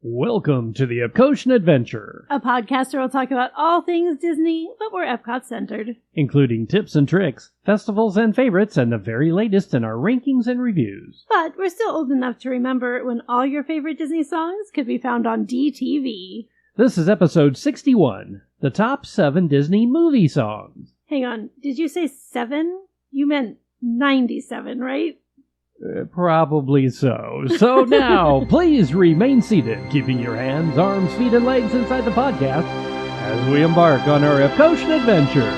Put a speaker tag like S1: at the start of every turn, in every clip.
S1: Welcome to the Epcotian Adventure,
S2: a podcast where we'll talk about all things Disney, but we're Epcot-centered.
S1: including tips and tricks, festivals and favorites, and the very latest in our rankings and reviews.
S2: But we're still old enough to remember when all your favorite Disney songs could be found on DTV.
S1: This is episode 61, the top 7 Disney movie songs.
S2: Hang on, did you say 7? You meant 97, right?
S1: Probably so. So now, please remain seated, keeping your hands, arms, feet, and legs inside the podcast as we embark on our Epcotian adventure.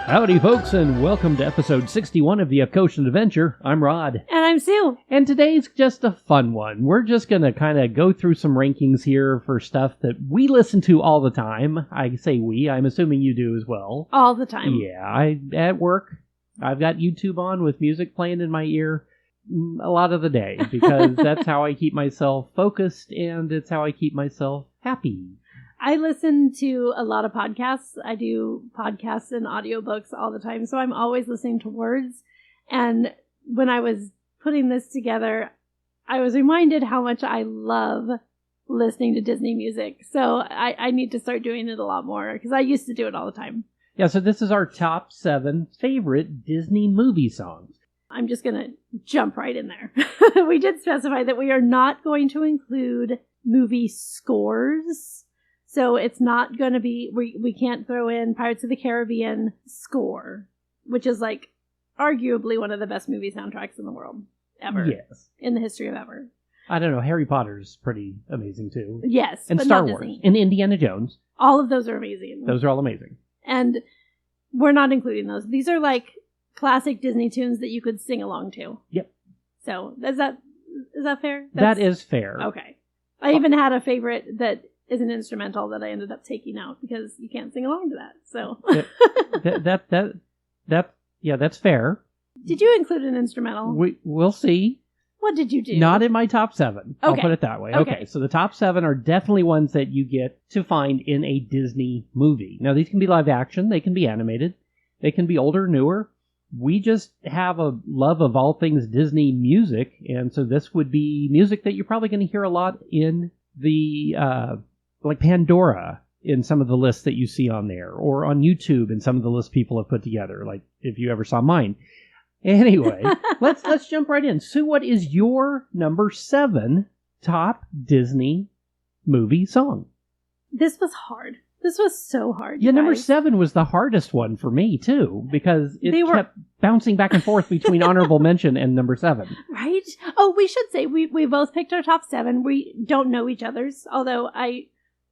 S1: Howdy, folks, and welcome to episode 61 of the Epcotian Adventure. I'm Rod.
S2: And I'm Sue.
S1: And today's just a fun one. We're just going to kind of go through some rankings here for stuff that we listen to all the time. I say we, I'm assuming you do as well.
S2: All the time.
S1: Yeah, at work, I've got YouTube on with music playing in my ear a lot of the day because that's how I keep myself focused and it's how I keep myself happy.
S2: I listen to a lot of podcasts. I do podcasts and audiobooks all the time, so I'm always listening to words. And when I was putting this together, I was reminded how much I love listening to Disney music. So I need to start doing it a lot more because I used to do it all the time.
S1: Yeah, so this is our top 7 favorite Disney movie songs.
S2: I'm just going to jump right in there. We did specify that we are not going to include movie scores. So it's not going to be, we can't throw in Pirates of the Caribbean score, which is like arguably one of the best movie soundtracks in the world ever.
S1: Yes.
S2: In the history of ever.
S1: I don't know, Harry Potter's pretty amazing too.
S2: Yes.
S1: And
S2: but
S1: Star
S2: not
S1: Wars.
S2: Disney.
S1: And Indiana Jones.
S2: All of those are amazing.
S1: Those are all amazing.
S2: And we're not including those. These are like classic Disney tunes that you could sing along to.
S1: Yep.
S2: So is that fair?
S1: That is fair.
S2: Okay. I even had a favorite that is an instrumental that I ended up taking out because you can't sing along to that. So
S1: that's fair.
S2: Did you include an instrumental?
S1: We'll see.
S2: What did you do?
S1: Not in my top 7.
S2: Okay.
S1: I'll put it that way. Okay. So the top 7 are definitely ones that you get to find in a Disney movie. Now these can be live action, they can be animated, they can be older, newer. We just have a love of all things Disney music, and so this would be music that you're probably going to hear a lot in the like Pandora in some of the lists that you see on there, or on YouTube in some of the lists people have put together, like if you ever saw mine. Anyway, let's jump right in. Sue, what is your number 7 top Disney movie song?
S2: This was hard. This was so hard.
S1: Yeah, number 7 was the hardest one for me, too, because it kept bouncing back and forth between honorable mention and number 7.
S2: Right? Oh, we should say we both picked our top 7. We don't know each other's, although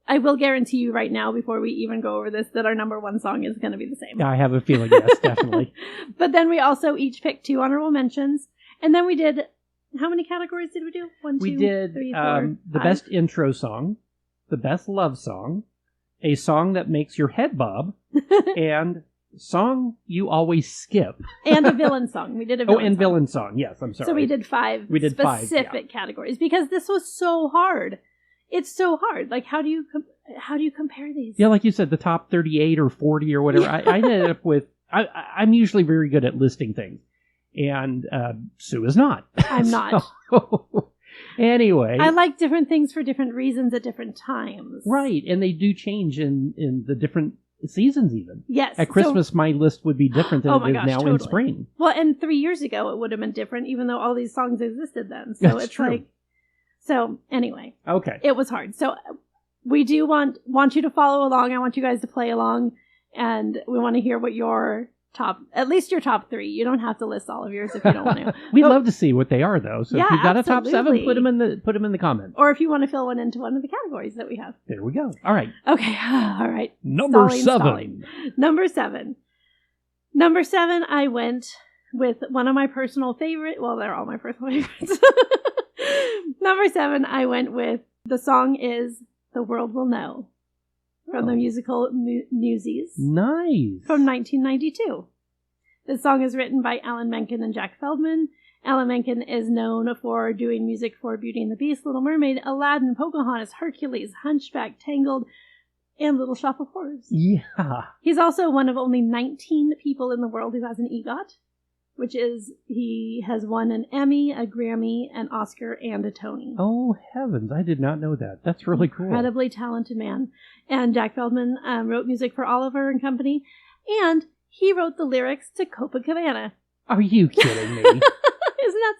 S2: I will guarantee you right now, before we even go over this, that our number 1 song is going to be the same.
S1: I have a feeling, yes, definitely.
S2: But then we also each picked 2 honorable mentions, and then we did, how many categories did we do? 1, 2,
S1: we did
S2: 3, 4,
S1: the
S2: 5.
S1: best intro song, the best love song, a song that makes your head bob, and song you always skip.
S2: And a villain song. We did a villain song.
S1: Oh, and villain song. Yes, I'm sorry.
S2: So we did 5 specific categories because this was so hard. It's so hard. Like, how do you compare these?
S1: Yeah, like you said, the top 38 or 40 or whatever. I ended up with... I'm usually very good at listing things. And Sue is not.
S2: I'm not.
S1: Anyway.
S2: I like different things for different reasons at different times.
S1: Right, and they do change in the different seasons even.
S2: Yes.
S1: At Christmas, my list would be different than it is now in spring.
S2: Well, and 3 years ago, it would have been different, even though all these songs existed then. So
S1: That's
S2: it's
S1: true.
S2: like... So, anyway.
S1: Okay.
S2: It was hard. So, we do want you to follow along. I want you guys to play along. And we want to hear what your at least your top 3. You don't have to list all of yours if you don't want to.
S1: We'd love to see what they are, though. So if you've got a top 7, put them in the comments.
S2: Or if you want to fill one into one of the categories that we have.
S1: There we go. All right.
S2: Okay. All right.
S1: Number 7.
S2: Number 7. Number 7, I went with one of my personal favorite. Well, they're all my personal favorites. Number 7, I went with, the song is The World Will Know from the musical Newsies.
S1: Nice.
S2: From 1992. The song is written by Alan Menken and Jack Feldman, Alan Menken is known for doing music for Beauty and the Beast, Little Mermaid, Aladdin, Pocahontas, Hercules, Hunchback, Tangled, and Little Shop of Horrors.
S1: Yeah.
S2: He's also one of only 19 people in the world who has an EGOT, which is he has won an Emmy, a Grammy, an Oscar, and a Tony.
S1: Oh, heavens. I did not know that. That's really cool.
S2: Incredibly talented man. And Jack Feldman wrote music for Oliver and Company, and he wrote the lyrics to Copacabana.
S1: Are you kidding me?
S2: Isn't that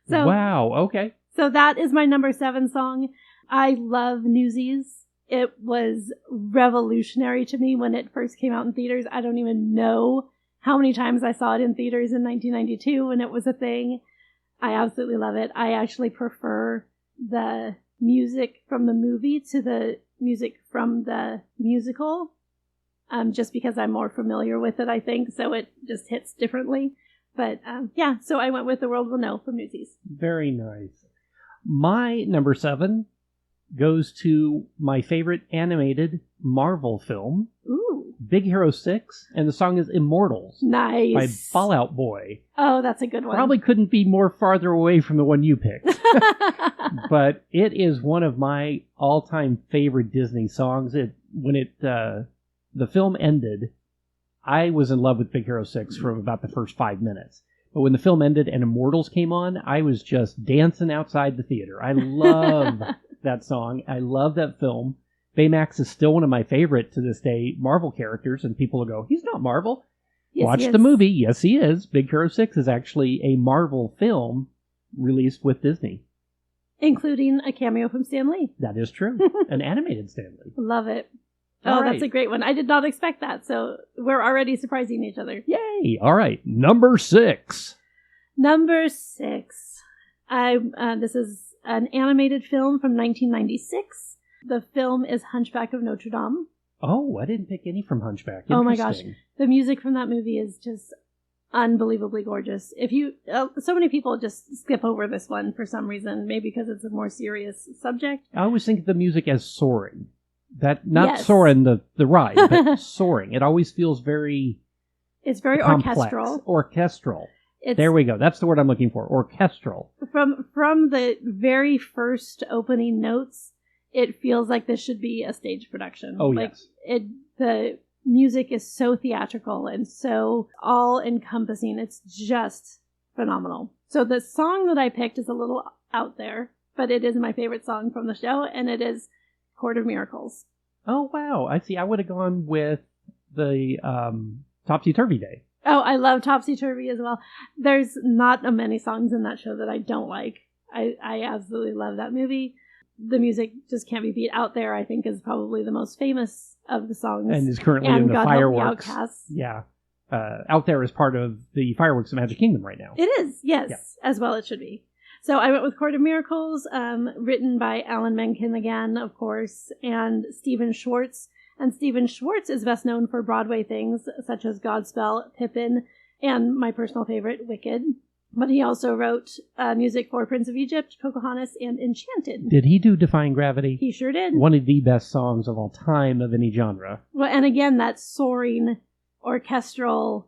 S2: so?
S1: Wow, okay.
S2: So that is my number 7 song. I love Newsies. It was revolutionary to me when it first came out in theaters. I don't even know how many times I saw it in theaters in 1992 when it was a thing. I absolutely love it. I actually prefer the music from the movie to the music from the musical, just because I'm more familiar with it, I think, so it just hits differently. But yeah, so I went with The World Will Know from Newsies.
S1: Very nice. My number 7 goes to my favorite animated Marvel film,
S2: Ooh.
S1: Big Hero 6, and the song is Immortals.
S2: Nice.
S1: By Fallout Boy.
S2: Oh, that's a good one.
S1: Probably couldn't be more farther away from the one you picked. But it is one of my all-time favorite Disney songs. The film ended, I was in love with Big Hero 6 from about the first 5 minutes. But when the film ended and Immortals came on, I was just dancing outside the theater. I love that song. I love that film. Baymax is still one of my favorite to this day Marvel characters, and people will go, he's not Marvel.
S2: Yes,
S1: Watch the movie. Yes, he is. Big Hero 6 is actually a Marvel film released with Disney.
S2: Including a cameo from Stan Lee.
S1: That is true. An animated Stan Lee.
S2: Love it.
S1: All right.
S2: That's a great one. I did not expect that, so we're already surprising each other.
S1: Yay! All right, number 6.
S2: Number 6. This is an animated film from 1996. The film is Hunchback of Notre Dame.
S1: Oh, I didn't pick any from Hunchback.
S2: Oh my gosh. The music from that movie is just unbelievably gorgeous. So many people just skip over this one for some reason, maybe because it's a more serious subject.
S1: I always think of the music as soaring. Not
S2: Yes.
S1: Soarin' the ride, but soaring. It always feels very
S2: It's very
S1: complex.
S2: orchestral.
S1: Orchestral.
S2: It's
S1: There we go. That's the word I'm looking for. Orchestral.
S2: from the very first opening notes, it feels like this should be a stage production.
S1: Oh,
S2: like,
S1: yes.
S2: The music is so theatrical and so all-encompassing. It's just phenomenal. So the song that I picked is a little out there, but it is my favorite song from the show, and it is Court of Miracles.
S1: Oh, wow. I see. I would have gone with the Topsy-Turvy Day.
S2: Oh, I love Topsy Turvy as well. There's not many songs in that show that I don't like. I absolutely love that movie. The music just can't be beat. Out There, I think, is probably the most famous of the songs.
S1: And is currently in the
S2: God
S1: fireworks.
S2: Help Me Outcasts.
S1: Yeah. Out There is part of the fireworks of Magic Kingdom right now.
S2: It is, yes, as well it should be. So I went with Court of Miracles, written by Alan Menken again, of course, and Stephen Schwartz. And Stephen Schwartz is best known for Broadway things such as Godspell, Pippin, and my personal favorite, Wicked. But he also wrote music for Prince of Egypt, Pocahontas, and Enchanted.
S1: Did he do Defying Gravity?
S2: He sure did.
S1: One of the best songs of all time of any genre.
S2: Well, and again, that soaring, orchestral,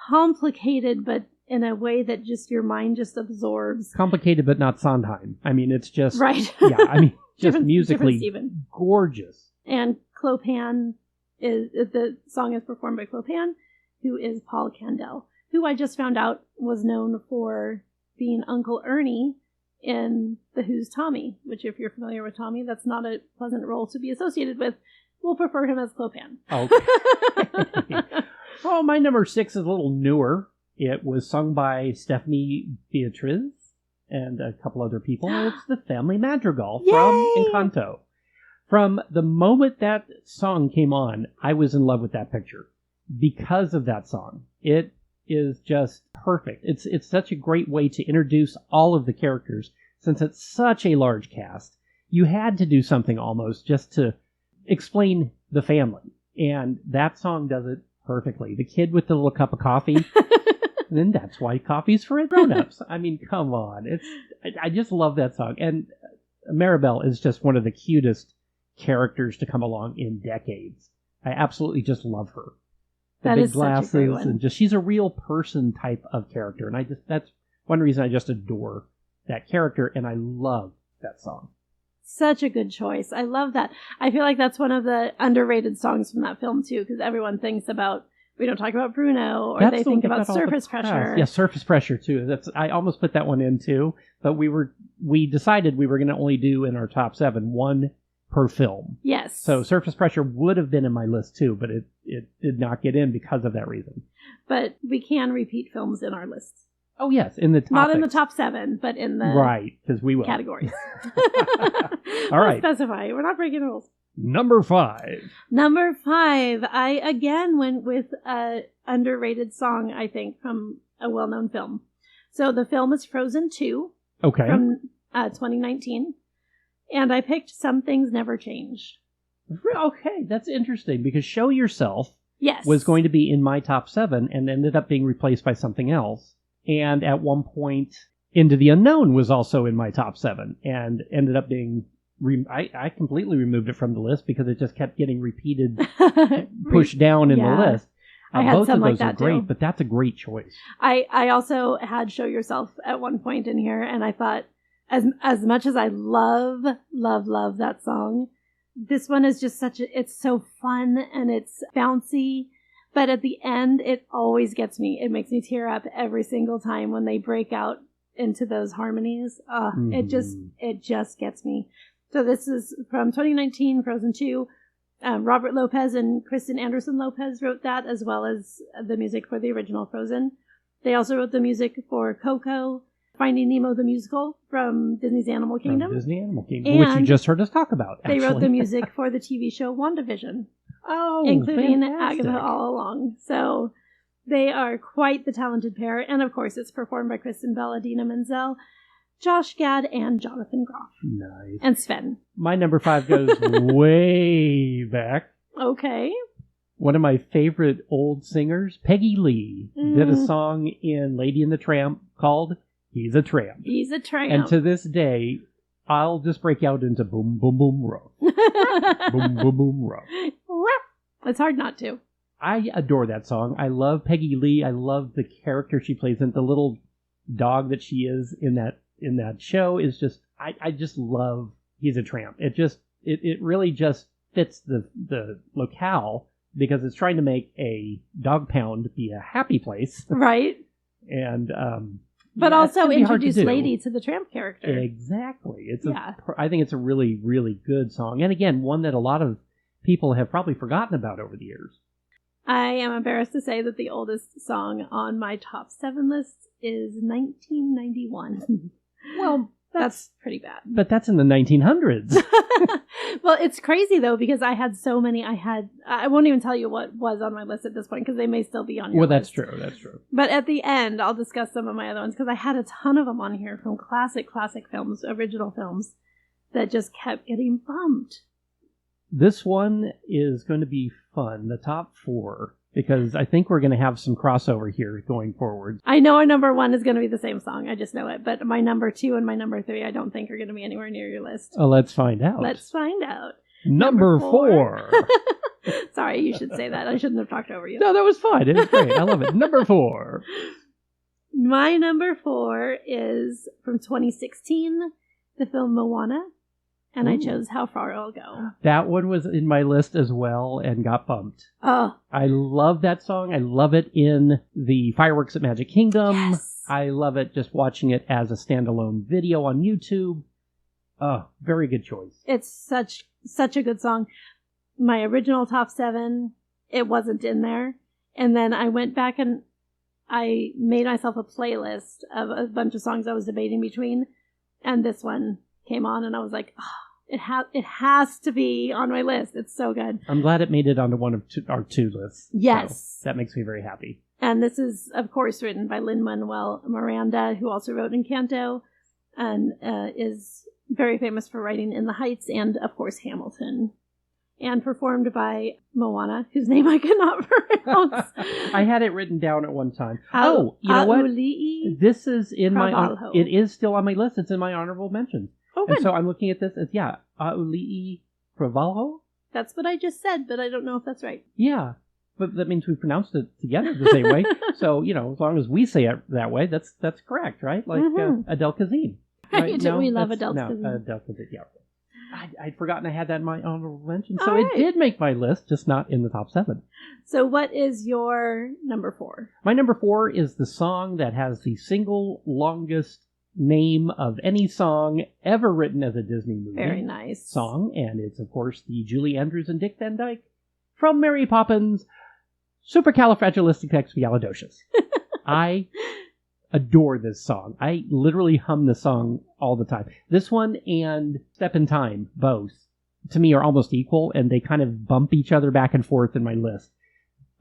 S2: complicated, but in a way that just your mind just absorbs.
S1: Complicated but not Sondheim. I mean, it's just...
S2: Right.
S1: Yeah, I mean, just
S2: Different
S1: musically
S2: Stephen.
S1: gorgeous.
S2: And Clopan the song is performed by Clopan, who is Paul Candel, who I just found out was known for being Uncle Ernie in The Who's Tommy, which if you're familiar with Tommy, that's not a pleasant role to be associated with. We'll prefer him as Clopan.
S1: Okay. Oh, my number 6 is a little newer. It was sung by Stephanie Beatriz and a couple other people. It's the Family Madrigal from Encanto. From the moment that song came on, I was in love with that picture because of that song. It is just perfect. It's such a great way to introduce all of the characters. Since it's such a large cast, you had to do something almost just to explain the family. And that song does it perfectly. The kid with the little cup of coffee. And then that's why coffee's for grown-ups. I mean, come on. I just love that song. And Maribel is just one of the cutest characters to come along in decades. I absolutely just love her. The
S2: that
S1: big
S2: is
S1: glasses
S2: such a great one.
S1: and just she's a real person type of character. And that's one reason I just adore that character, and I love that song.
S2: Such a good choice. I love that. I feel like that's one of the underrated songs from that film, too, because everyone thinks about, we don't talk about Bruno, or they think about Surface Pressure.
S1: Yeah, Surface Pressure, too. I almost put that one in, too, but we decided we were going to only do in our top 7 one per film.
S2: Yes.
S1: So Surface Pressure would have been in my list, too, but it did not get in because of that reason.
S2: But we can repeat films in our lists.
S1: Oh, yes, in the top.
S2: Not in the top 7, but in the
S1: right, because we will.
S2: Categories.
S1: All right.
S2: We'll specify. We're not breaking rules.
S1: Number 5.
S2: Number 5. I again went with an underrated song, I think, from a well-known film. So the film is Frozen 2.
S1: Okay.
S2: From 2019. And I picked Some Things Never Change.
S1: Okay, that's interesting, because Show Yourself
S2: yes.
S1: was going to be in my top 7 and ended up being replaced by something else. And at one point, Into the Unknown was also in my top 7 and ended up being... I completely removed it from the list because it just kept getting repeated, pushed down in the list.
S2: I had
S1: both
S2: some
S1: of those
S2: like that
S1: are great,
S2: too.
S1: but that's a great choice.
S2: I also had Show Yourself at one point in here, and I thought, as much as I love that song, this one is just it's so fun and it's bouncy. But at the end, it always gets me. It makes me tear up every single time when they break out into those harmonies. It just gets me. So this is from 2019, Frozen 2. Robert Lopez and Kristen Anderson Lopez wrote that, as well as the music for the original Frozen. They also wrote the music for Coco, Finding Nemo the Musical from Disney's Animal Kingdom.
S1: From Disney Animal Kingdom, which you just heard us talk about, actually.
S2: They wrote the music for the TV show WandaVision.
S1: Oh,
S2: including
S1: fantastic.
S2: Agatha all along. So they are quite the talented pair. And of course, it's performed by Kristen Bell, Idina Menzel, Josh Gad, and Jonathan Groff.
S1: Nice.
S2: And Sven.
S1: My number 5 goes way back.
S2: Okay.
S1: One of my favorite old singers, Peggy Lee, did a song in Lady and the Tramp called He's a Tramp.
S2: He's a Tramp.
S1: And to this day, I'll just break out into boom, boom, boom, rock. Boom, boom, boom, rock.
S2: It's hard not to.
S1: I adore that song. I love Peggy Lee. I love the character she plays in. The little dog that she is in that show is just, I just love He's a Tramp. It really just fits the locale because it's trying to make a dog pound be a happy place.
S2: Right.
S1: And,
S2: but also introduce Lady to the Tramp character.
S1: Exactly. I think it's a really, really good song. And again, one that a lot of people have probably forgotten about over the years.
S2: I am embarrassed to say that the oldest song on my top 7 list is 1991.
S1: Well,
S2: that's pretty bad.
S1: But that's in the 1900s.
S2: Well, it's crazy, though, because I had so many. I won't even tell you what was on my list at this point, because they may still be on your list.
S1: Well, that's true. That's true.
S2: But at the end, I'll discuss some of my other ones, because I had a ton of them on here from classic films, original films, that just kept getting bumped.
S1: This one is going to be fun, the top 4, because I think we're going to have some crossover here going forward.
S2: I know our number 1 is going to be the same song. I just know it. But my number 2 and my number 3, I don't think are going to be anywhere near your list.
S1: Oh, let's find out.
S2: Let's find out.
S1: Number 4.
S2: Sorry, you should say that. I shouldn't have talked over you.
S1: No, that was fine. It was great. I love it. Number 4.
S2: My number 4 is from 2016, the film Moana. And I chose How Far I'll Go.
S1: That one was in my list as well and got bumped.
S2: Oh.
S1: I love that song. I love it in the Fireworks at Magic Kingdom.
S2: Yes.
S1: I love it just watching it as a standalone video on YouTube. Oh, very good choice.
S2: It's such a good song. My original top 7, it wasn't in there. And then I went back and I made myself a playlist of a bunch of songs I was debating between. And this one came on and I was like, it has to be on my list. It's so good.
S1: I'm glad it made it onto one of our 2 lists.
S2: Yes.
S1: So that makes me very happy.
S2: And this is, of course, written by Lin-Manuel Miranda, who also wrote Encanto and is very famous for writing In the Heights and, of course, Hamilton. And performed by Moana, whose name I cannot pronounce.
S1: I had it written down at one time. You know what? This is in it is still on my list. It's in my honorable mentions.
S2: Oh, good.
S1: And so I'm looking at this as, Auli'i Cravalho?
S2: That's what I just said, but I don't know if that's right.
S1: Yeah. But that means we pronounced it together the same way. So, as long as we say it that way, that's correct, right? Like Adele Kazim.
S2: Right? No, we love Adele Kazim.
S1: No, Adele Kazim, yeah. I'd forgotten I had that in my honorable mention. So it did make my list, just not in the top 7.
S2: So what is your number 4?
S1: My number 4 is the song that has the single longest name of any song ever written as a Disney movie.
S2: Very nice.
S1: Song, and it's, of course, the Julie Andrews and Dick Van Dyke from Mary Poppins, Supercalifragilisticexpialidocious. I adore this song. I literally hum this song all the time. This one and Step in Time, both, to me are almost equal, and they kind of bump each other back and forth in my list.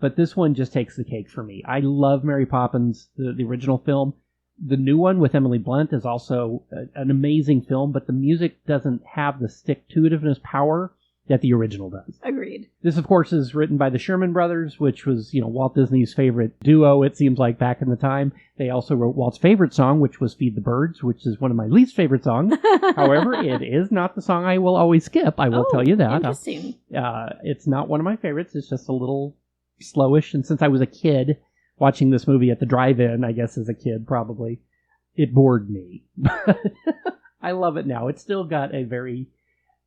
S1: But this one just takes the cake for me. I love Mary Poppins, the original film. The new one with Emily Blunt is also an amazing film, but the music doesn't have the stick-to-itiveness power that the original does.
S2: Agreed.
S1: This, of course, is written by the Sherman Brothers, which was, Walt Disney's favorite duo, it seems like, back in the time. They also wrote Walt's favorite song, which was Feed the Birds, which is one of my least favorite songs. However, it is not the song I will always skip. I will tell you that.
S2: Interesting.
S1: It's not one of my favorites. It's just a little slowish. And since I was a kid watching this movie at the drive-in, I guess as a kid probably, it bored me. I love it now. It's still got a very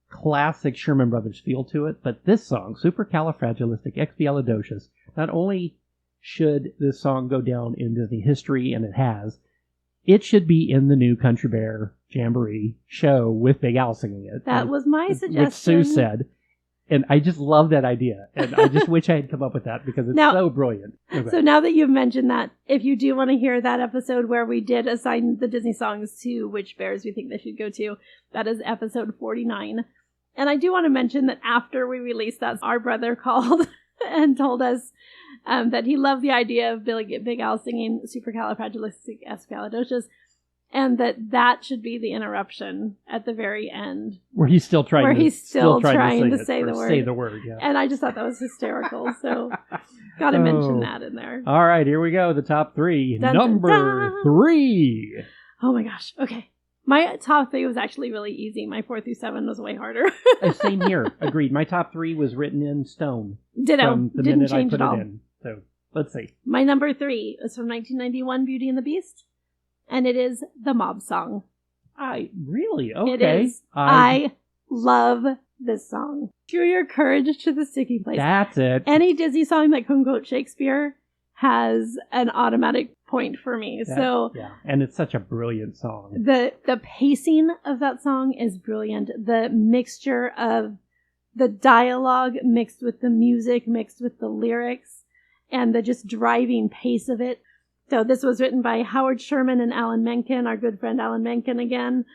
S1: classic Sherman Brothers feel to it, but this song, Supercalifragilisticexpialidocious, not only should this song go down in Disney history, and it has, it should be in the new Country Bear Jamboree show with Big Al singing it.
S2: That was my suggestion.
S1: Which Sue said. And I just love that idea. And I just wish I had come up with that because it's so brilliant. Okay.
S2: So now that you've mentioned that, if you do want to hear that episode where we did assign the Disney songs to which bears we think they should go to, that is episode 49. And I do want to mention that after we released that, our brother called and told us that he loved the idea of Big Al singing Supercalifragilisticexpialidocious, and that should be the interruption at the very end.
S1: Where he's still trying
S2: to say the word.
S1: Say the word, yeah.
S2: And I just thought that was hysterical, so got to mention that in there.
S1: All right, here we go, the top 3.
S2: Dun,
S1: Number
S2: dun, dun.
S1: 3.
S2: Oh my gosh, okay. My top 3 was actually really easy. My 4 through 7 was way harder.
S1: Same here. Agreed. My top 3 was written in stone.
S2: Ditto.
S1: From the
S2: Didn't
S1: minute
S2: change
S1: I put
S2: at all.
S1: it in. So, let's see.
S2: My number 3 is from 1991, Beauty and the Beast. And it is the Mob Song.
S1: Really? Okay.
S2: It is. I love this song. Show your courage to the sticky place.
S1: That's it.
S2: Any Disney song that can quote Shakespeare has an automatic point for me.
S1: Yeah, and it's such a brilliant song.
S2: The pacing of that song is brilliant. The mixture of the dialogue mixed with the music, mixed with the lyrics, and the just driving pace of it. So this was written by Howard Sherman and Alan Menken, our good friend Alan Menken again.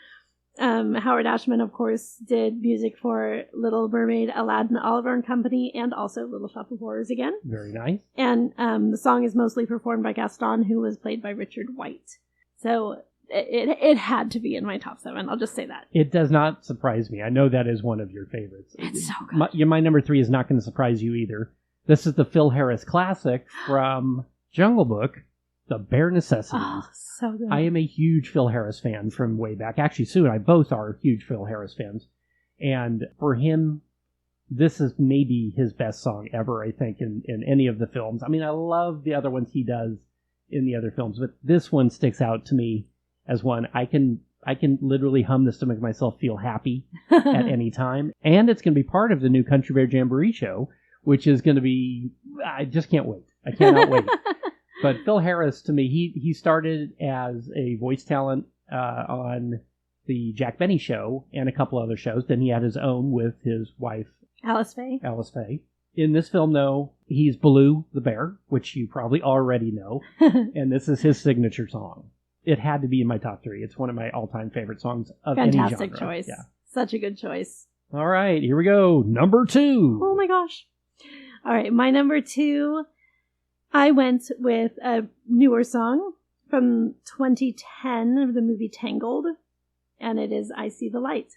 S2: Howard Ashman, of course, did music for Little Mermaid, Aladdin, Oliver and Company, and also Little Shop of Horrors again.
S1: Very nice.
S2: And the song is mostly performed by Gaston, who was played by Richard White. So it had to be in my top 7. I'll just say that.
S1: It does not surprise me. I know that is one of your favorites.
S2: It's so good.
S1: My number 3 is not going to surprise you either. This is the Phil Harris classic from Jungle Book, The Bare Necessities.
S2: Oh, so good.
S1: I am a huge Phil Harris fan from way back. Actually, Sue and I both are huge Phil Harris fans. And for him, this is maybe his best song ever, I think, in any of the films. I mean, I love the other ones he does in the other films, but this one sticks out to me as one. I can literally hum this to make myself feel happy at any time. And it's going to be part of the new Country Bear Jamboree show, which is going to be, I just can't wait. I cannot wait. But Phil Harris, to me, he started as a voice talent on the Jack Benny show and a couple other shows. Then he had his own with his wife,
S2: Alice Faye.
S1: In this film, though, he's Baloo the bear, which you probably already know. And this is his signature song. It had to be in my top 3. It's one of my all-time favorite songs of any genre.
S2: Fantastic choice. Yeah. Such a good choice.
S1: All right, here we go. Number 2.
S2: Oh my gosh. All right, my number 2... I went with a newer song from 2010 of the movie Tangled, and it is I See the Light.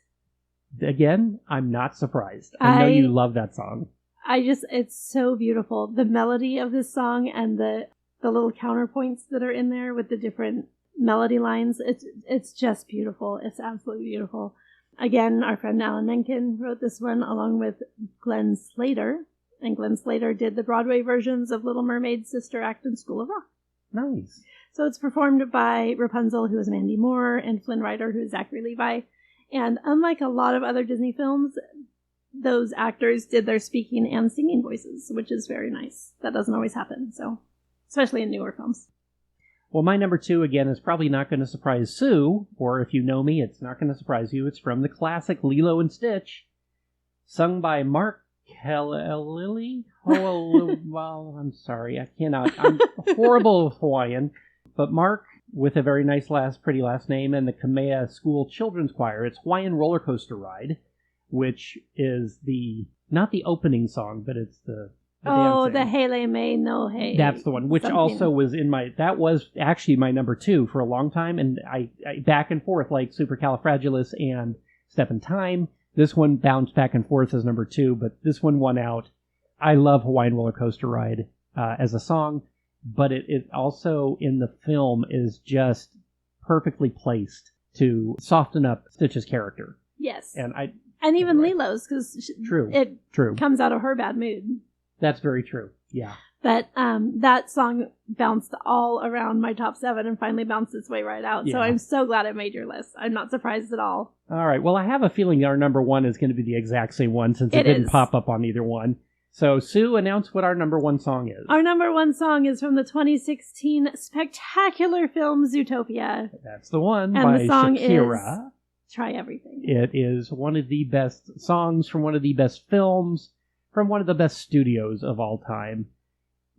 S1: Again, I'm not surprised. I know you love that song.
S2: It's so beautiful. The melody of this song and the little counterpoints that are in there with the different melody lines, it's just beautiful. It's absolutely beautiful. Again, our friend Alan Menken wrote this one along with Glenn Slater. And Glenn Slater did the Broadway versions of Little Mermaid, Sister Act, and School of Rock.
S1: Nice.
S2: So it's performed by Rapunzel, who is Mandy Moore, and Flynn Rider, who is Zachary Levi. And unlike a lot of other Disney films, those actors did their speaking and singing voices, which is very nice. That doesn't always happen, so especially in newer films.
S1: Well, my number 2, again, is probably not going to surprise Sue, or if you know me, it's not going to surprise you. It's from the classic Lilo and Stitch, sung by Mark Kelly. Well, I'm sorry, I cannot. I'm horrible with Hawaiian. But Mark, with a very nice pretty last name, and the Kamea School Children's Choir. It's Hawaiian Roller Coaster Ride, which is not the opening song, but it's the dancing.
S2: The Hele Me No He.
S1: That's the one, which also was that was actually my number 2 for a long time, and I back and forth, like Supercalifragilis and Step in Time. This one bounced back and forth as number 2, but this one won out. I love Hawaiian Roller Coaster Ride as a song, but it also in the film is just perfectly placed to soften up Stitch's character.
S2: Yes.
S1: And
S2: even Lilo's, because it comes out of her bad mood.
S1: That's very true, yeah.
S2: But that song bounced all around my top 7 and finally bounced its way right out. Yeah. So I'm so glad it made your list. I'm not surprised at all. All
S1: right. Well, I have a feeling our number 1 is going to be the exact same one since it didn't pop up on either one. So, Sue, announce what our number 1 song is.
S2: Our number 1 song is from the 2016 spectacular film Zootopia.
S1: That's the one,
S2: and
S1: by
S2: the song
S1: Shakira.
S2: Is Try Everything.
S1: It is one of the best songs from one of the best films from one of the best studios of all time.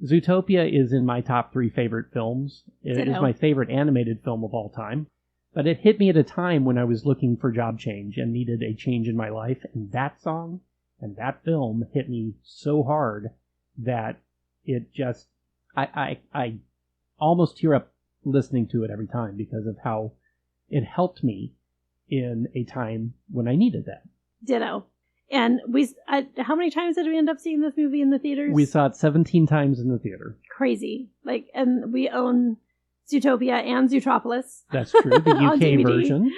S1: Zootopia is in my top 3 favorite films. It is my favorite animated film of all time. But it hit me at a time when I was looking for job change and needed a change in my life. And that song and that film hit me so hard that it just... I almost tear up listening to it every time because of how it helped me in a time when I needed that.
S2: Ditto. And how many times did we end up seeing this movie in the theaters?
S1: We saw it 17 times in the theater.
S2: Crazy. And we own Zootopia and Zootropolis.
S1: That's true, the UK version.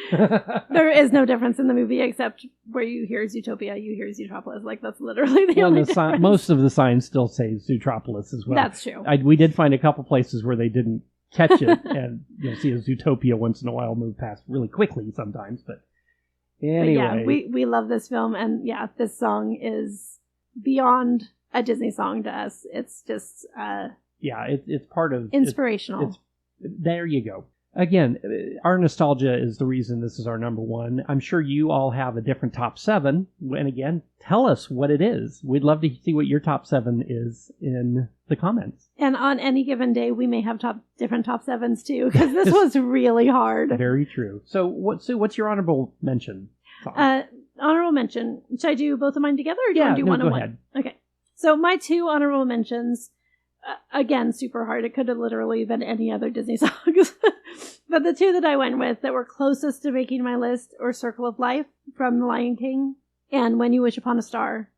S2: There is no difference in the movie except where you hear Zootopia, you hear Zootropolis. That's literally the only difference.
S1: Most of the signs still say Zootropolis as well.
S2: That's true.
S1: We did find a couple places where they didn't catch it, and you'll see a Zootopia once in a while move past really quickly sometimes, but... Anyway.
S2: But yeah, we love this film, and yeah, this song is beyond a Disney song to us. It's just
S1: it's part of
S2: inspirational.
S1: There you go. Again, our nostalgia is the reason this is our number 1. I'm sure you all have a different top 7, and again, tell us what it is. We'd love to see what your top 7 is in the comments.
S2: And on any given day, we may have different top 7s too, because this was really hard.
S1: Very true. So, Sue, what's your honorable mention
S2: song? Honorable mention. Should I do both of mine together, or do you want to do one on one?
S1: Ahead.
S2: Okay. So my 2 honorable mentions, again, super hard. It could have literally been any other Disney songs. But the 2 that I went with that were closest to making my list were Circle of Life from The Lion King and When You Wish Upon a Star.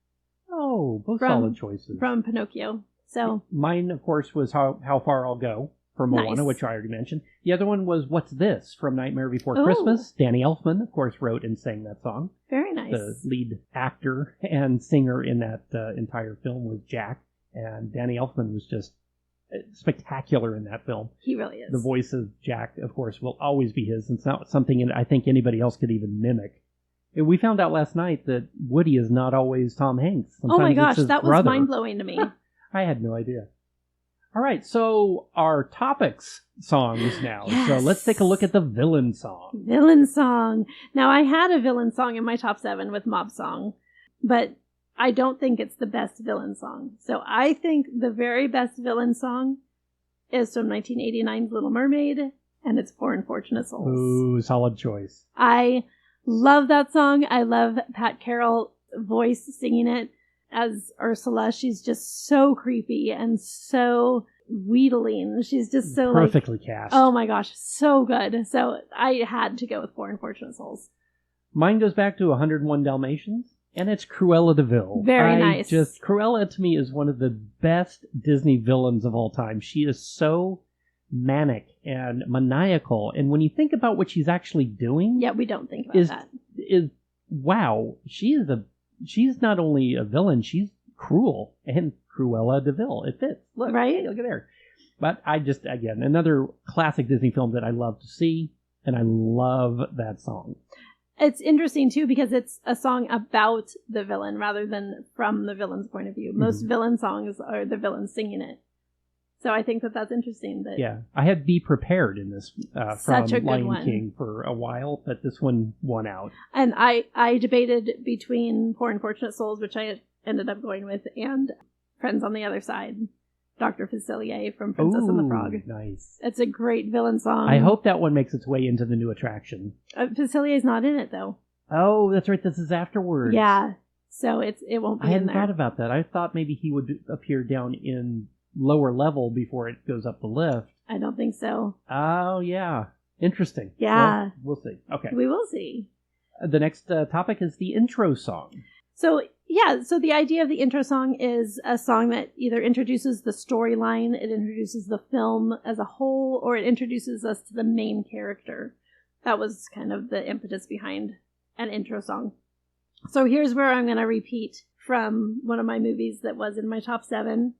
S1: Oh, both solid choices.
S2: From Pinocchio. So
S1: mine, of course, was How Far I'll Go from Moana, which I already mentioned. The other one was What's This from Nightmare Before Christmas. Danny Elfman, of course, wrote and sang that song.
S2: Very nice.
S1: The lead actor and singer in that entire film was Jack, and Danny Elfman was just spectacular in that film.
S2: He really is.
S1: The voice of Jack, of course, will always be his. It's not something I think anybody else could even mimic. And we found out last night that Woody is not always Tom Hanks. Sometimes
S2: oh my gosh, that was
S1: brother.
S2: mind-blowing to me.
S1: I had no idea. All right, so our topics songs now.
S2: Yes.
S1: So let's take a look at the villain song.
S2: Villain song. Now, I had a villain song in my top 7 with Mob Song, but I don't think it's the best villain song. So I think the very best villain song is from 1989's Little Mermaid, and it's Poor Unfortunate Souls.
S1: Ooh, solid choice.
S2: I love that song. I love Pat Carroll's voice singing it as Ursula. She's just so creepy and so wheedling. She's just so
S1: perfectly cast.
S2: Oh my gosh, so good. So I had to go with Poor Unfortunate Souls.
S1: Mine goes back to 101 Dalmatians. And it's Cruella de Vil.
S2: Very nice.
S1: Cruella to me is one of the best Disney villains of all time. She is so manic and maniacal. And when you think about what she's actually doing...
S2: Yeah, we don't think about that.
S1: Wow. She's not only a villain, she's Cruel and Cruella de Vil. It fits. Look,
S2: Right?
S1: hey, look at there. But I just, again, another classic Disney film that I love to see, and I love that song.
S2: It's interesting, too, because it's a song about the villain rather than from the villain's point of view. Most villain songs are the villain singing it. So I think that that's interesting. That
S1: I had Be Prepared in this from
S2: Such a good
S1: Lion
S2: one.
S1: King for a while, but this one won out.
S2: And I debated between Poor Unfortunate Souls, which I ended up going with, and Friends on the Other Side. Dr. Facilier from Princess and the Frog.
S1: Nice.
S2: It's a great villain song.
S1: I hope that one makes its way into the new attraction.
S2: Facilier's not in it, though.
S1: Oh, that's right. This is afterwards.
S2: Yeah. So it won't be
S1: I
S2: in
S1: hadn't
S2: there.
S1: thought about that. I thought maybe he would appear down in lower level before it goes up the lift.
S2: I don't think so.
S1: Oh, yeah. Interesting.
S2: Yeah.
S1: Well, we'll see. Okay.
S2: We will see.
S1: The next topic is the intro song.
S2: So the idea of the intro song is a song that either introduces the storyline, it introduces the film as a whole, or it introduces us to the main character. That was kind of the impetus behind an intro song. So here's where I'm going to repeat from one of my movies that was in my top 7.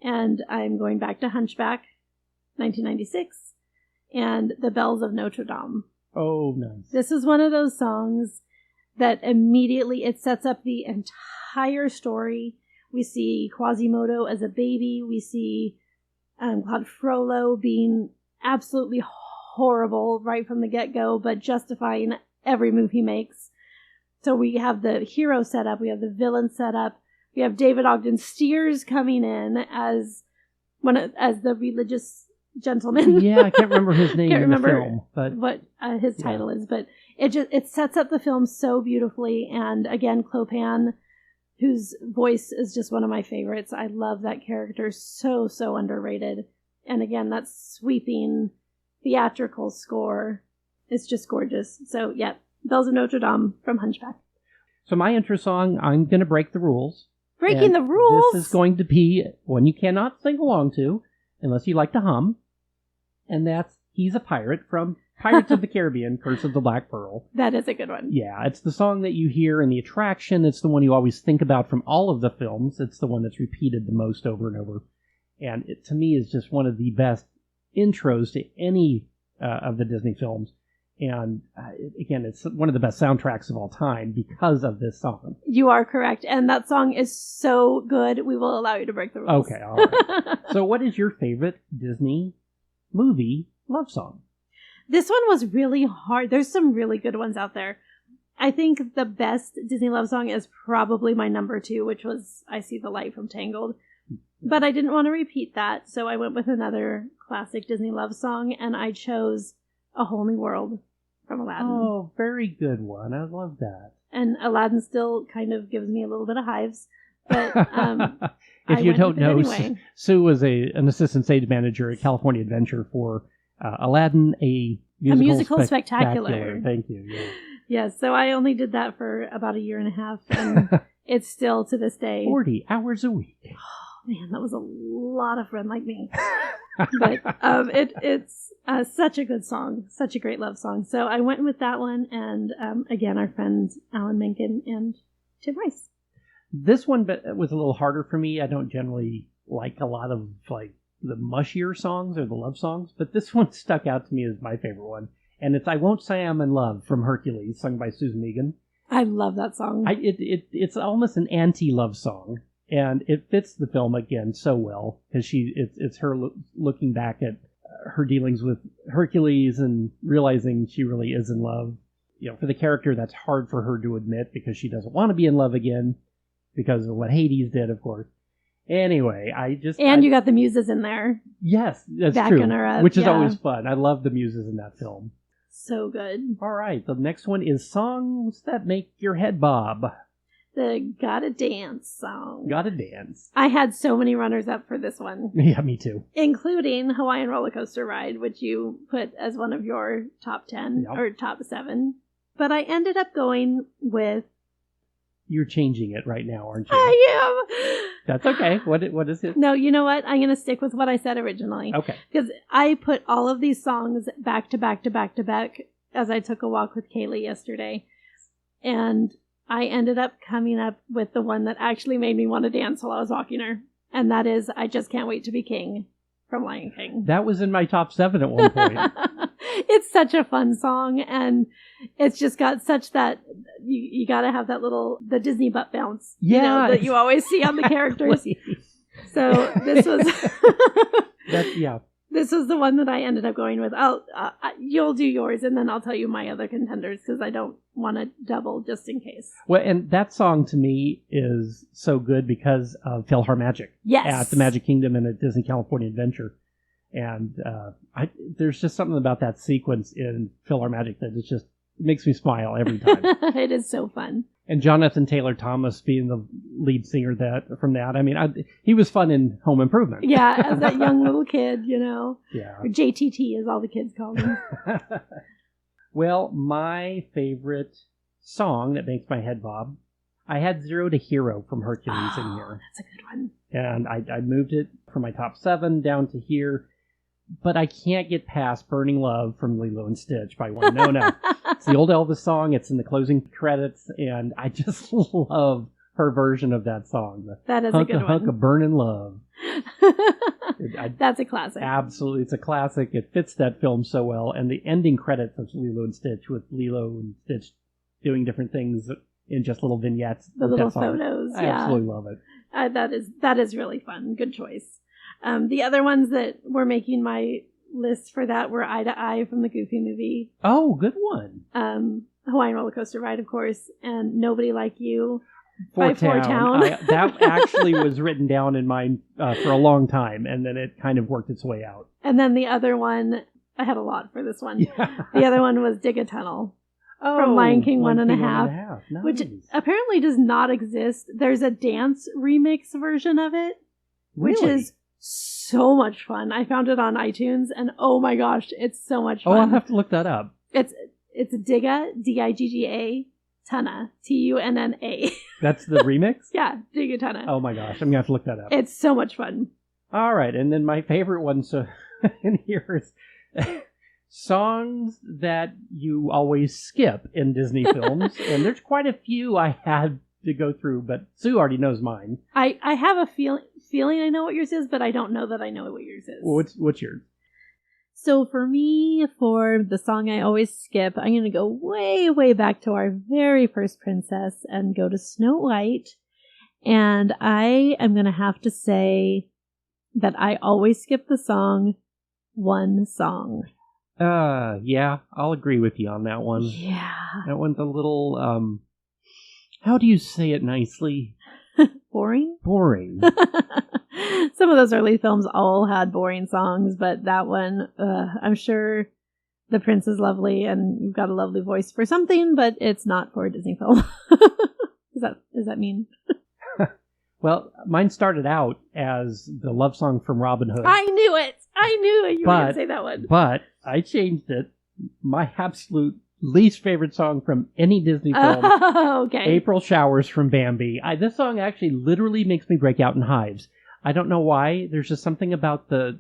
S2: And I'm going back to Hunchback, 1996, and The Bells of Notre Dame.
S1: Oh, nice.
S2: This is one of those songs that immediately it sets up the entire story. We see Quasimodo as a baby. We see Claude Frollo being absolutely horrible right from the get-go, but justifying every move he makes. So we have the hero set up. We have the villain set up. We have David Ogden Stiers coming in as the religious gentleman.
S1: Yeah, I can't remember his name
S2: Can't
S1: in the
S2: remember
S1: film, but
S2: what his title is, but it sets up the film so beautifully. And again, Clopin, whose voice is just one of my favorites. I love that character. So underrated. And again, that sweeping theatrical score is just gorgeous. So yeah, Bells of Notre Dame from Hunchback.
S1: So my intro song, I'm going to break the rules.
S2: Breaking the rules?
S1: This is going to be one you cannot sing along to unless you like to hum. And that's He's a Pirate from Pirates of the Caribbean, Curse of the Black Pearl.
S2: That is a good one.
S1: Yeah, it's the song that you hear in the attraction. It's the one you always think about from all of the films. It's the one that's repeated the most over and over. And it, to me, is just one of the best intros to any of the Disney films. And again, it's one of the best soundtracks of all time because of this song.
S2: You are correct. And that song is so good, we will allow you to break the rules.
S1: Okay, all right. So what is your favorite Disney movie love song?
S2: This one was really hard. There's some really good ones out there. I think the best Disney love song is probably my number 2, which was I See the Light from Tangled. But I didn't want to repeat that, so I went with another classic Disney love song, and I chose A Whole New World from Aladdin.
S1: Oh, very good one. I love that.
S2: And Aladdin still kind of gives me a little bit of hives. But
S1: if you don't know,
S2: anyway.
S1: Sue was an assistant stage manager at California Adventure for Aladdin, a musical spectacular. Thank you. Yeah.
S2: Yes, so I only did that for about a year and a half, and it's still to this day
S1: 40 hours a week.
S2: Oh man, that was a lot of Run Like Me. But it's such a good song, such a great love song. So I went with that one, and again, our friends Alan Menken and Tim Rice.
S1: This one was a little harder for me. I don't generally like a lot of like the mushier songs or the love songs, but this one stuck out to me as my favorite one. And it's I Won't Say I'm in Love from Hercules, sung by Susan Egan.
S2: I love that song.
S1: It's almost an anti-love song, and it fits the film again so well because it's her looking back at her dealings with Hercules and realizing she really is in love. You know, for the character, that's hard for her to admit because she doesn't want to be in love again because of what Hades did, of course. Anyway, you got the muses in there. Yes, that's true. Her up, which is always fun. I love the muses in that film.
S2: So good.
S1: All right, the next one is Songs That Make Your Head Bob.
S2: The Gotta Dance song.
S1: Gotta Dance.
S2: I had so many runners up for this one.
S1: Yeah, me too.
S2: Including Hawaiian Roller Coaster Ride, which you put as one of your top 10 or top 7. But I ended up going with...
S1: You're changing it right now, aren't you?
S2: I am.
S1: That's okay. What is it?
S2: No, you know what? I'm going to stick with what I said originally.
S1: Okay.
S2: Because I put all of these songs back to back to back to back as I took a walk with Kaylee yesterday. And I ended up coming up with the one that actually made me want to dance while I was walking her. And that is I Just Can't Wait to Be King from Lion King.
S1: That was in my top 7 at one point.
S2: It's such a fun song, and it's just got such that you got to have that the Disney butt bounce, that you always see on the characters. So this was This was the one that I ended up going with. You'll do yours, and then I'll tell you my other contenders because I don't want to double just in case.
S1: Well, and that song to me is so good because of PhilharMagic.
S2: Yes,
S1: at the Magic Kingdom and at Disney California Adventure, and there's just something about that sequence in PhilharMagic that it makes me smile every time.
S2: It is so fun. And
S1: Jonathan Taylor Thomas being the lead singer from that. I mean, he was fun in Home Improvement.
S2: Yeah, as that young little kid, Yeah. Or JTT, as all the kids call him.
S1: Well, my favorite song that makes my head bob, I had Zero to Hero from Hercules in here.
S2: That's a good one.
S1: And I moved it from my top 7 down to here. But I can't get past Burning Love from Lilo and Stitch by one. No. It's the old Elvis song. It's in the closing credits. And I just love her version of that song.
S2: That is a good one.
S1: Hunk of Burning Love.
S2: That's a classic.
S1: Absolutely. It's a classic. It fits that film so well. And the ending credits of Lilo and Stitch with Lilo and Stitch doing different things in just little vignettes.
S2: The little photos.
S1: I absolutely love it.
S2: That is really fun. Good choice. The other ones that were making my list for that were Eye to Eye from the Goofy movie.
S1: Oh, good one.
S2: Hawaiian Roller Coaster Ride, of course, and Nobody Like You
S1: by
S2: Four Town.
S1: That actually was written down in mine for a long time, and then it kind of worked its way out.
S2: And then the other one, I had a lot for this one. Yeah. The other one was Dig a Tunnel. From Lion King 1.5,
S1: nice.
S2: Which apparently does not exist. There's a dance remix version of it, which is so much fun. I found it on iTunes, and oh my gosh, it's so much fun.
S1: Oh, I'll have to look that up.
S2: It's Digga, Digga, Tunna, Tunna.
S1: That's the remix?
S2: Yeah, Digga Tunna.
S1: Oh my gosh, I'm going to have to look that up.
S2: It's so much fun.
S1: All right, and then my favorite one in here is songs that you always skip in Disney films, and there's quite a few I had to go through, but Sue already knows mine.
S2: I have a feeling I know what yours is, but I don't know that I know what yours is.
S1: Well, what's yours?
S3: So for me, for the song I always skip, I'm going to go way, way back to our very first princess and go to Snow White. And I am going to have to say that I always skip the song, One Song.
S1: Yeah, I'll agree with you on that one.
S3: Yeah.
S1: That one's a little, how do you say it nicely?
S3: Boring?
S1: Boring.
S3: Some of those early films all had boring songs, but that one, I'm sure the prince is lovely and you've got a lovely voice for something, but it's not for a Disney film. Does that mean?
S1: Well, mine started out as the love song from Robin Hood.
S2: I knew it. You were going to say that one.
S1: But I changed it. My absolute least favorite song from any Disney film.
S2: Oh, okay.
S1: April Showers from Bambi. This song actually literally makes me break out in hives. I don't know why. There's just something about the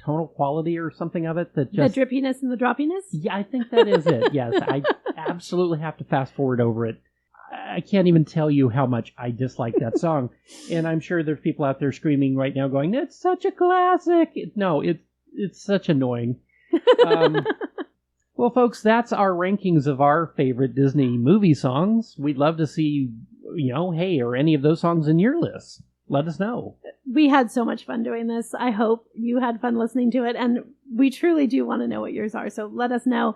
S1: tonal quality or something of it that just...
S2: The drippiness and the droppiness?
S1: Yeah, I think that is it. Yes, I absolutely have to fast forward over it. I can't even tell you how much I dislike that song. And I'm sure there's people out there screaming right now going, it's such a classic. No, it's such annoying. Well, folks, that's our rankings of our favorite Disney movie songs. We'd love to see, hey, are any of those songs in your list? Let us know.
S2: We had so much fun doing this. I hope you had fun listening to it, and we truly do want to know what yours are, so let us know.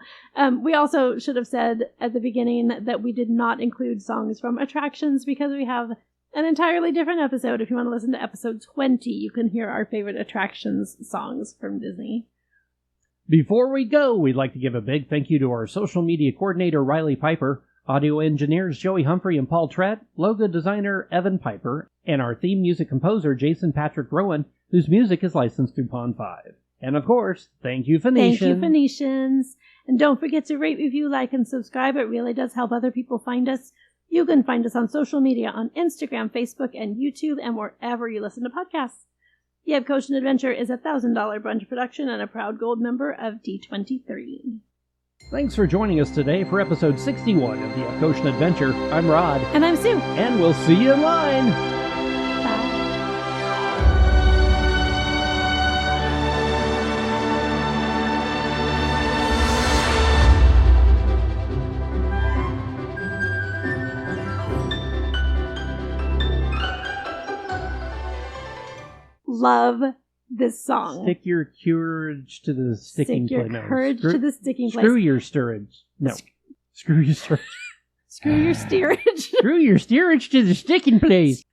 S2: We also should have said at the beginning that we did not include songs from attractions because we have an entirely different episode. If you want to listen to episode 20, you can hear our favorite attractions songs from Disney.
S1: Before we go, we'd like to give a big thank you to our social media coordinator, Riley Piper, audio engineers Joey Humphrey and Paul Trett, logo designer Evan Piper, and our theme music composer Jason Patrick Rowan, whose music is licensed through Pond 5. And of course, thank you, Phoenician.
S2: Thank you, Phoenicians. And don't forget to rate, review, like, and subscribe. It really does help other people find us. You can find us on social media on Instagram, Facebook, and YouTube, and wherever you listen to podcasts. The Epcotian Adventure is a $1,000 brunch production and a proud gold member of D23.
S1: Thanks for joining us today for episode 61 of the Epcotien Adventure. I'm Rod.
S2: And I'm Sue.
S1: And we'll see you in line.
S2: Bye. Love this song.
S1: Stick your courage to the sticking
S2: Stick your
S1: place. No,
S2: courage to the sticking place.
S1: Screw your steerage. No. Screw your steerage.
S2: Screw your steerage.
S1: Screw your steerage to the sticking place.